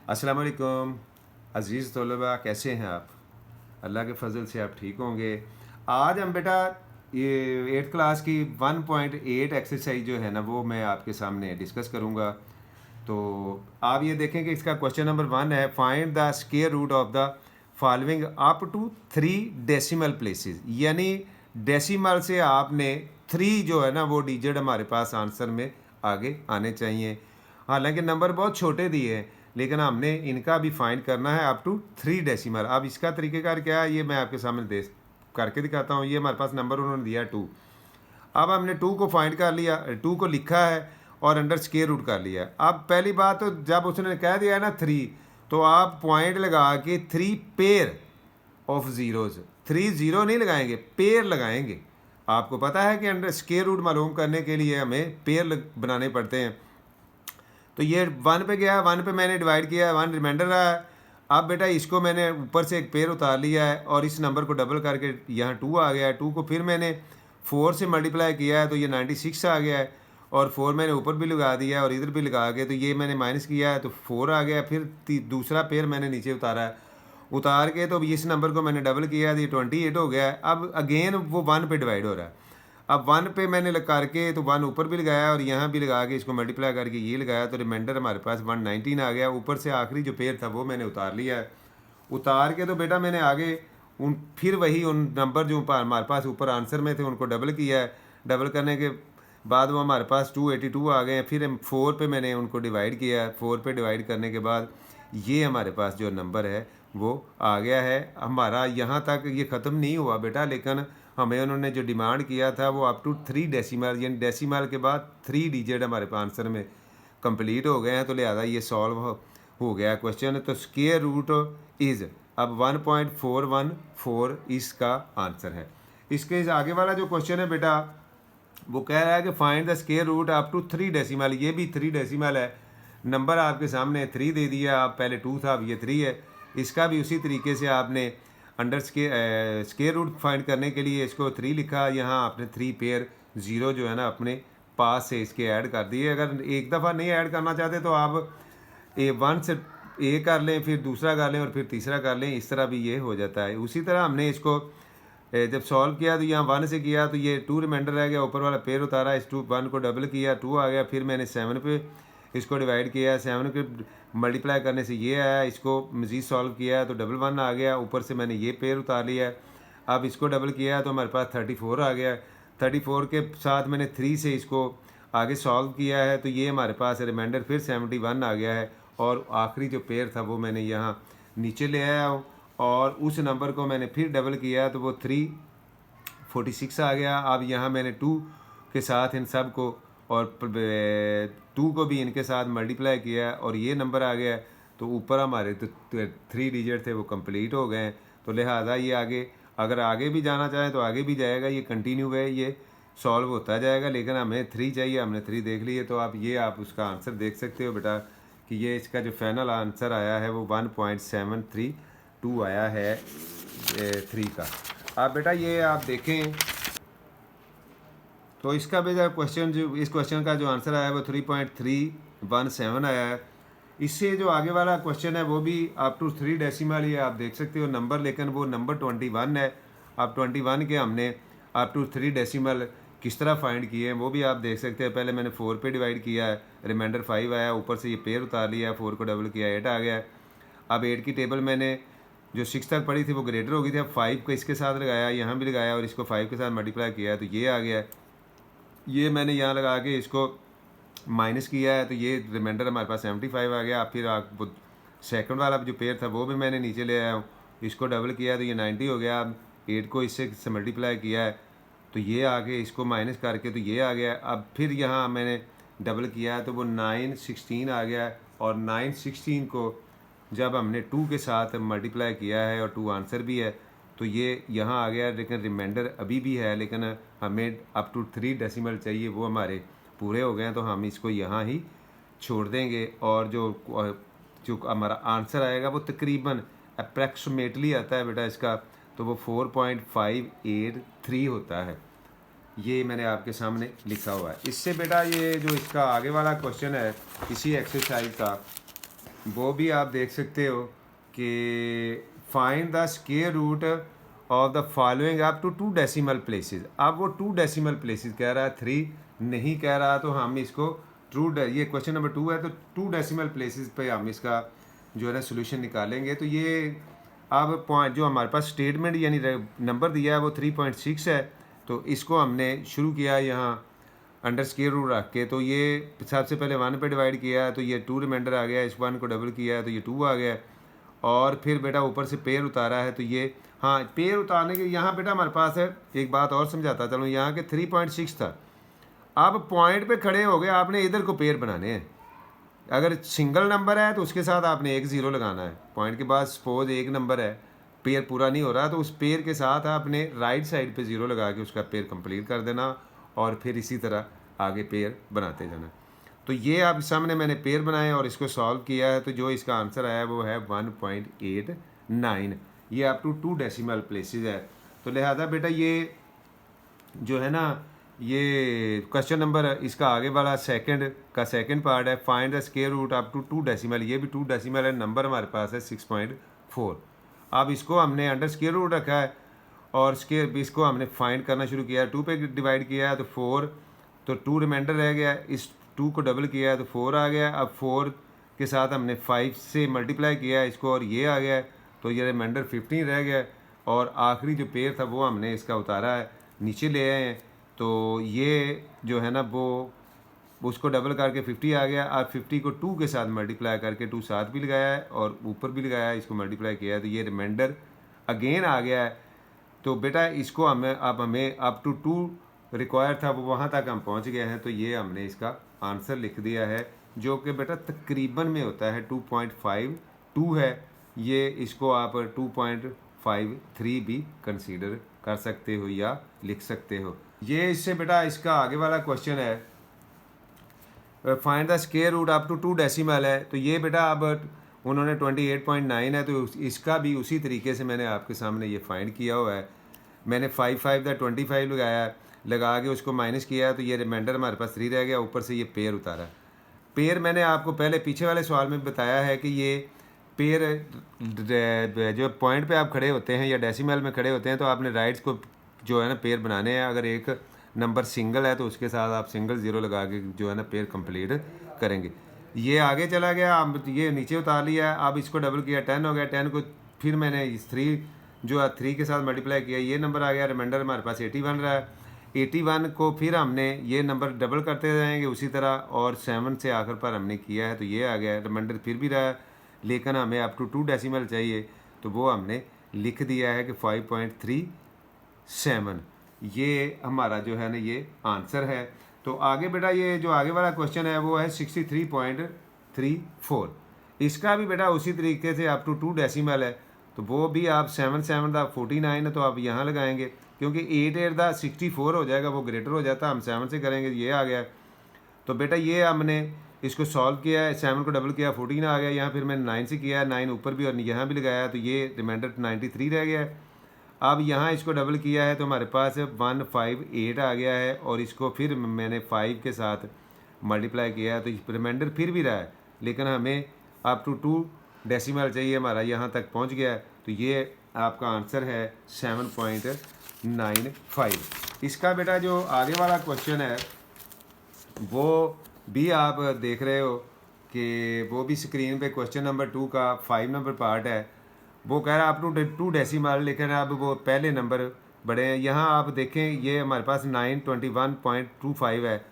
अस्सलाम वालेकुम अज़ीज़ तलबा, कैसे हैं आप? अल्लाह के फ़ज़ल से आप ठीक होंगे। आज हम बेटा ये 8th क्लास की 1.8 एक्सरसाइज जो है ना वो मैं आपके सामने डिस्कस करूँगा। तो आप ये देखें कि इसका क्वेश्चन नंबर 1 है, find the square root of the following up to 3 decimal places. यानी डेसिमल से आपने 3 जो है ना वो डिजिट हमारे पास आंसर में आगे आने चाहिए। हालांकि नंबर बहुत छोटे दिए हैं लेकिन हमने इनका भी फाइंड करना है अप टू 3 डेसिमल। अब इसका तरीक़ेकार क्या है ये मैं आपके सामने दे करके दिखाता हूँ। ये हमारे पास नंबर उन्होंने दिया 2। अब हमने 2 को फाइंड कर लिया, 2 को लिखा है और अंडर स्क्वायर रूट कर लिया। अब पहली बात तो जब उसने कह दिया है ना 3, तो आप पॉइंट लगा के 3 पेयर ऑफ ज़ीरोज़, 3 ज़ीरो नहीं लगाएंगे, पेयर लगाएंगे। आपको पता है कि अंडर स्क्वायर रूट मालूम करने के लिए हमें पेयर बनाने पड़ते हैं। तो ये 1 पे गया, 1 पे मैंने डिवाइड किया है, 1 रिमाइंडर रहा है। अब बेटा इसको मैंने ऊपर से एक पेयर उतार लिया है और इस नंबर को डबल करके यहाँ 2 आ गया है। 2 को फिर मैंने 4 से मल्टीप्लाई किया है तो ये 96 आ गया है। और 4 मैंने ऊपर भी लगा दिया है और इधर भी लगा के तो ये मैंने माइनस किया है तो 4 आ गया। फिर दूसरा पेयर मैंने नीचे उतारा है, उतार के तो इस नंबर को मैंने डबल किया है तो ये 28 हो गया है। अब अगेन वो 1 पे डिवाइड हो रहा है। अब 1 पे मैंने करके तो 1 ऊपर भी लगाया और यहाँ भी लगा के इसको मल्टीप्लाई करके ये लगाया तो रिमाइंडर हमारे पास 119 आ गया। ऊपर से आखिरी जो पेयर था वो मैंने उतार लिया है। उतार के तो बेटा मैंने आगे फिर वही उन नंबर जो हमारे पास ऊपर आंसर में थे उनको डबल किया है। डबल करने के बाद वो हमारे पास 282 आ गए हैं। फिर 4 पे मैंने उनको डिवाइड किया है। 4 पे डिवाइड करने के बाद ये हमारे पास जो नंबर है वो आ गया है। हमारा यहाँ तक ये ख़त्म नहीं हुआ बेटा, लेकिन हमें उन्होंने जो डिमांड किया था वो अप टू 3 डेसिमल, यानी डेसिमल के बाद 3 डिजिट हमारे पास आंसर में कंप्लीट हो गए हैं। तो लिहाजा ये सॉल्व हो गया क्वेश्चन। तो स्क्वायर रूट इज़ अब 1.414 इसका आंसर है। इसके आगे वाला जो क्वेश्चन है बेटा वो कह रहा है कि find the square root up to 3 decimal. ये भी 3 डेसिमल है। नंबर आपके सामने 3 दे दिया, आप पहले 2 था अब ये 3 है। इसका भी उसी तरीके से आपने अंडर स्क्वायर रूट फाइंड करने के लिए इसको 3 लिखा, यहाँ आपने 3 पेयर ज़ीरो जो है ना अपने पास से इसके ऐड कर दिए। अगर एक दफ़ा नहीं ऐड करना चाहते तो आप A1 से ए कर लें, फिर दूसरा कर लें और फिर तीसरा कर लें। इस तरह भी ये हो जाता है। उसी तरह हमने इसको जब सॉल्व किया तो यहाँ 1 से किया तो ये 2 रिमाइंडर रह गया, ऊपर वाला पेयर उतारा, इस 1 को डबल किया, 2 आ गया। फिर मैंने 7 पे इसको डिवाइड किया, 7 के मल्टीप्लाई करने से ये आया। इसको मज़ीद सॉल्व किया तो 1 आ गया, ऊपर से मैंने ये पेयर उतार लिया। अब इसको डबल किया तो हमारे पास 34 आ गया। 34 के साथ मैंने 3 से इसको आगे सॉल्व किया है तो ये हमारे पास रिमाइंडर फिर 71 आ गया है। और आखिरी जो पेयर था वो मैंने यहाँ नीचे ले आया हूँ और उस नंबर को मैंने फिर डबल किया तो वो 346 आ गया। अब यहाँ मैंने 2 के साथ इन सब को और 2 को भी इनके साथ मल्टीप्लाई किया और ये नंबर आ गया। तो ऊपर हमारे तो 3 डिजिट थे वो कंप्लीट हो गए। तो लिहाजा ये आगे अगर आगे भी जाना चाहें तो आगे भी जाएगा, ये कंटिन्यू है, ये सॉल्व होता जाएगा। लेकिन हमें 3 चाहिए, हमने 3 देख लिए। तो आप उसका आंसर देख सकते हो बेटा कि ये इसका जो फाइनल आंसर आया है वो 1.732 आया है 3 का। अब बेटा ये आप देखें तो इसका भी क्वेश्चन जो इस क्वेश्चन का जो आंसर आया है वो 3.317 आया है। इससे जो आगे वाला क्वेश्चन है वो भी अप टू 3 डेसिमल ही है, आप देख सकते हो नंबर, लेकिन वो नंबर 21 है। अब 21 के हमने अप टू 3 डेसिमल किस तरह फाइंड किए हैं वो भी आप देख सकते हैं। पहले मैंने 4 पे डिवाइड किया है, रिमाइंडर 5 आया, ऊपर से ये पेयर उतार लिया है, 4 को डबल किया 8 आ गया है। अब 8 की टेबल मैंने जो 6 तक पढ़ी थी वो ग्रेटर हो गई थी, अब 5 को इसके साथ लगाया, यहाँ भी लगाया और इसको 5 के साथ मल्टीप्लाई किया तो ये आ गया है। ये मैंने यहाँ लगा के इसको माइनस किया है तो ये रिमाइंडर हमारे पास 75 आ गया। फिर आप सेकंड वाला जो पेयर था वो भी मैंने नीचे ले आया हूँ, इसको डबल किया तो ये 90 हो गया। अब 8 को इससे मल्टीप्लाई किया है तो ये आगे इसको माइनस करके तो ये आ गया। अब फिर यहाँ मैंने डबल किया है तो वो 916 आ गया है। और 916 को जब हमने 2 के साथ मल्टीप्लाई किया है और 2 आंसर भी है तो ये यहाँ आ गया। लेकिन रिमाइंडर अभी भी है, लेकिन हमें अप टू 3 डेसिमल चाहिए, वो हमारे पूरे हो गए हैं तो हम इसको यहाँ ही छोड़ देंगे। और जो हमारा आंसर आएगा वो तकरीबन अप्रॉक्सीमेटली आता है बेटा इसका, तो वो 4.583 होता है। ये मैंने आपके सामने लिखा हुआ है। इससे बेटा ये जो इसका आगे वाला क्वेश्चन है इसी एक्सरसाइज का, वो भी आप देख सकते हो कि find the square root of the following up to 2 decimal places. अब वो 2 डेसिमल प्लेसेस कह रहा है, 3 नहीं कह रहा, तो हम इसको ये क्वेश्चन नंबर 2 है, तो 2 डेसिमल प्लेसेस पे हम इसका जो है ना सोल्यूशन निकालेंगे। तो ये अब पॉइंट जो हमारे पास स्टेटमेंट यानी नंबर दिया है वो 3.6 है, तो इसको हमने शुरू किया यहाँ अंडर स्क्वायर रूट रख के। तो ये सबसे पहले 1 पे डिवाइड किया तो ये 2 रिमाइंडर आ गया, इस 1 को डबल किया तो ये 2 आ गया, और फिर बेटा ऊपर से पेयर उतारा है तो ये, हाँ पेयर उतारने के यहाँ बेटा हमारे पास है एक बात और समझाता चलो, यहाँ के 3.6 था, अब पॉइंट पे खड़े हो गए आपने इधर को पेयर बनाने हैं। अगर सिंगल नंबर है तो उसके साथ आपने एक ज़ीरो लगाना है, पॉइंट के बाद सपोज एक नंबर है, पेयर पूरा नहीं हो रहा, तो उस पेयर के साथ आपने राइट साइड पे ज़ीरो लगा के उसका पेयर कंप्लीट कर देना, और फिर इसी तरह आगे पेयर बनाते जाना। तो ये आप सामने मैंने पेयर बनाए और इसको सॉल्व किया है, तो जो इसका आंसर आया वो है 1.89। ये अप टू 2 डेसिमल प्लेसेस है। तो लिहाजा बेटा ये जो है ना, ये क्वेश्चन नंबर इसका आगे वाला सेकंड पार्ट है, find the square root up to 2 decimal. ये भी 2 डेसिमल है, नंबर हमारे पास है 6.4। अब इसको हमने अंडर स्क्वायर रूट रखा है और इसको हमने फाइंड करना शुरू किया, 2 पे डिवाइड किया है तो 4, तो 2 रिमाइंडर रह गया, इस 2 को डबल किया है तो 4 आ गया। अब 4 के साथ हमने 5 से मल्टीप्लाई किया है इसको और ये आ गया, तो ये रिमाइंडर 15 रह गया, और आखिरी जो पेयर था वो हमने इसका उतारा है, नीचे ले आए हैं, तो ये जो है ना वो उसको डबल करके 50 आ गया। अब 50 को 2 के साथ मल्टीप्लाई करके 2 साथ भी लगाया है और ऊपर भी लगाया है, इसको मल्टीप्लाई किया है, तो ये रिमाइंडर अगेन आ गया है। तो बेटा इसको हमें अप टू 2 रिक्वायर था, वो वहाँ तक हम पहुँच गए हैं, तो ये हमने इसका आंसर लिख दिया है, जो कि बेटा तकरीबन में होता है 2.52 है। ये इसको आप 2.53 भी कंसीडर कर सकते हो या लिख सकते हो। ये इससे बेटा इसका आगे वाला क्वेश्चन है, find the square root up to 2 decimal है, तो ये बेटा अब उन्होंने 28.9 है, तो इसका भी उसी तरीके से मैंने आपके सामने ये फाइंड किया हुआ है। मैंने 5 लगाया, लगा के उसको माइनस किया, तो ये रिमाइंडर हमारे पास 3 रह गया, ऊपर से ये पेयर उतारा। पेयर मैंने आपको पहले पीछे वाले सवाल में बताया है कि ये पेयर जो पॉइंट पे आप खड़े होते हैं या डेसिमल में खड़े होते हैं, तो आपने राइट्स को जो है ना पेयर बनाने हैं। अगर एक नंबर सिंगल है तो उसके साथ आप सिंगल ज़ीरो लगा के जो है ना पेयर कंप्लीट करेंगे। ये आगे चला गया, अब ये नीचे उतार लिया, अब इसको डबल किया 10 हो गया, 10 को फिर मैंने 3 के साथ मल्टीप्लाई किया, ये नंबर आ गया, रिमाइंडर हमारे पास 81 रहा है। 81 को फिर हमने ये नंबर डबल करते जाएंगे उसी तरह, और 7 से आखिर पर हमने किया है तो ये आ गया, रिमाइंडर फिर भी रहा है, लेकिन हमें अप टू 2 डेसिमल चाहिए, तो वो हमने लिख दिया है कि 5.37। ये हमारा जो है ना ये आंसर है। तो आगे बेटा ये जो आगे वाला क्वेश्चन है वो है 63.34। इसका भी बेटा उसी तरीके से अप टू 2 डेसिमल है, तो वो भी आप 7 दा 49 है, तो आप यहाँ लगाएंगे, क्योंकि 8 दा 64 हो जाएगा, वो ग्रेटर हो जाता है, हम 7 से करेंगे, ये आ गया। तो बेटा ये हमने इसको सॉल्व किया है, 7 को डबल किया 14 आ गया, यहाँ फिर मैंने 9 से किया है, 9 ऊपर भी और यहाँ भी लगाया, तो ये रिमाइंडर 93 रह गया है। अब यहाँ इसको डबल किया है तो हमारे पास 158 आ गया है, और इसको फिर मैंने 5 के साथ मल्टीप्लाई किया है, तो रिमाइंडर फिर भी रहा है, लेकिन हमें अप टू 2 डेसिमल चाहिए, हमारा यहाँ तक पहुँच गया है, तो ये आपका आंसर है 7.95। इसका बेटा जो आगे वाला क्वेश्चन है वो भी आप देख रहे हो कि वो भी स्क्रीन पे क्वेश्चन नंबर 2 का 5 नंबर पार्ट है। वो कह रहा है अप टू 2 डेसिमल, लेकिन अब वो पहले नंबर बड़े हैं। यहाँ आप देखें ये हमारे पास 921.25 है।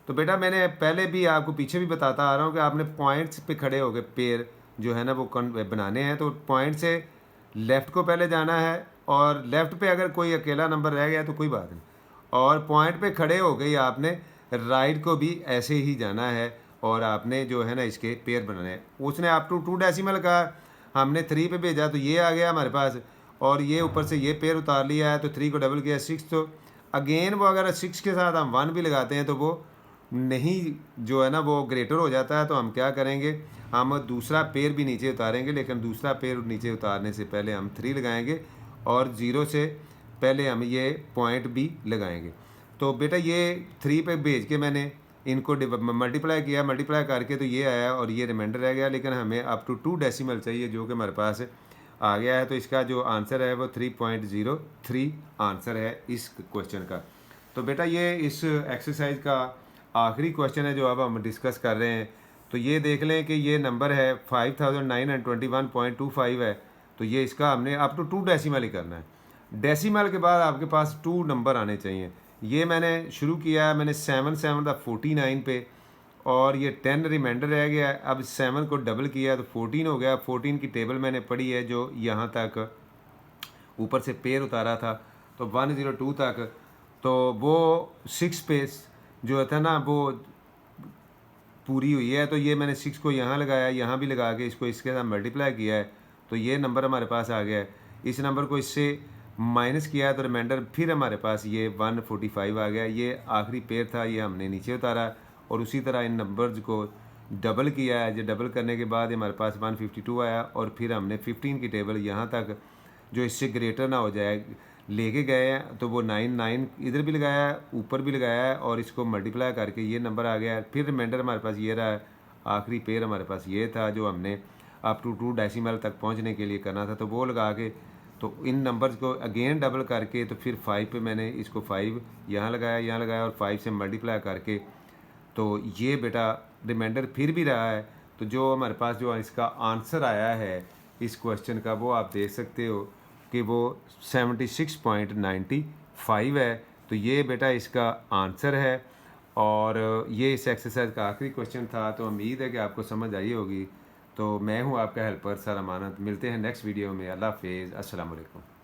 तो बेटा मैंने पहले भी आपको पीछे भी बताता आ रहा हूँ कि आपने पॉइंट्स पे खड़े हो गए पेयर जो है ना वो बनाने हैं, तो पॉइंट से लेफ़्ट को पहले जाना है, और लेफ़्ट पे अगर कोई अकेला नंबर रह गया तो कोई बात नहीं, और पॉइंट पे खड़े हो गई आपने राइट को भी ऐसे ही जाना है, और आपने जो है ना इसके पेयर बनाने हैं। उसने अप टू 2 डेसिमल का हमने 3 पे भेजा, तो ये आ गया हमारे पास, और ये ऊपर से ये पेयर उतार लिया है, तो 3 को डबल किया 6, तो अगेन वो अगर 6 के साथ हम 1 भी लगाते हैं तो वो नहीं जो है ना वो ग्रेटर हो जाता है। तो हम क्या करेंगे, हम दूसरा पेयर भी नीचे उतारेंगे, लेकिन दूसरा पेयर नीचे उतारने से पहले हम 3 लगाएंगे, और 0 से पहले हम ये पॉइंट भी लगाएंगे। तो बेटा ये 3 पे भेज के मैंने इनको मल्टीप्लाई किया, मल्टीप्लाई करके तो ये आया और ये रिमाइंडर रह गया, लेकिन हमें अप टू 2 डेसिमल चाहिए जो कि हमारे पास आ गया है। तो इसका जो आंसर है वो 3.03 आंसर है इस क्वेश्चन का। तो बेटा ये इस एक्सरसाइज का आखिरी क्वेश्चन है जो अब हम डिस्कस कर रहे हैं। तो ये देख लें कि ये नंबर है 5921.25 है। तो ये इसका हमने अप टू 2 डेसिमल ही करना है। डेसिमल के बाद आपके पास 2 नंबर आने चाहिए। ये मैंने शुरू किया है, मैंने 7 7 49 पे, और ये 10 रिमाइंडर रह गया है। अब 7 को डबल किया तो 14 हो गया। 14 की टेबल मैंने पढ़ी है जो यहाँ तक ऊपर से पेयर उतारा था, तो 102 तक। तो वो 6 पे जो था ना वो पूरी हुई है। तो ये मैंने 6 को यहाँ लगाया, यहाँ भी लगा के इसको इसके साथ मल्टीप्लाई किया है, तो ये नंबर हमारे पास आ गया है। इस नंबर को इससे माइनस किया है तो रिमाइंडर फिर हमारे पास ये 145 आ गया। ये आखिरी पेयर था, ये हमने नीचे उतारा, और उसी तरह इन नंबर्स को डबल किया है। जो डबल करने के बाद हमारे पास 152 आया, और फिर हमने 15 की टेबल यहाँ तक जो इससे ग्रेटर ना हो जाए लेके गए हैं। तो वो 9 इधर भी लगाया है, ऊपर भी लगाया है, और इसको मल्टीप्लाई करके ये नंबर आ गया है। फिर रिमाइंडर हमारे पास ये रहा है, आखिरी पेयर हमारे पास ये था जो हमने अप टू 2 डेसिमल तक पहुंचने के लिए करना था। तो वो लगा के तो इन नंबर्स को अगेन डबल करके तो फिर 5 पे मैंने इसको 5 यहाँ लगाया और 5 से मल्टीप्लाई करके तो ये बेटा रिमाइंडर फिर भी रहा है। तो जो हमारे पास जो इसका आंसर आया है इस क्वेश्चन का, वो आप देख सकते हो कि वो 76.95 है। तो ये बेटा इसका आंसर है, और ये इस एक्सरसाइज का आखिरी क्वेश्चन था। तो उम्मीद है कि आपको समझ आई होगी। तो मैं हूँ आपका हेल्पर सर अमानत। मिलते हैं नेक्स्ट वीडियो में। अल्लाह हाफिज़, अस्सलाम वालेकुम।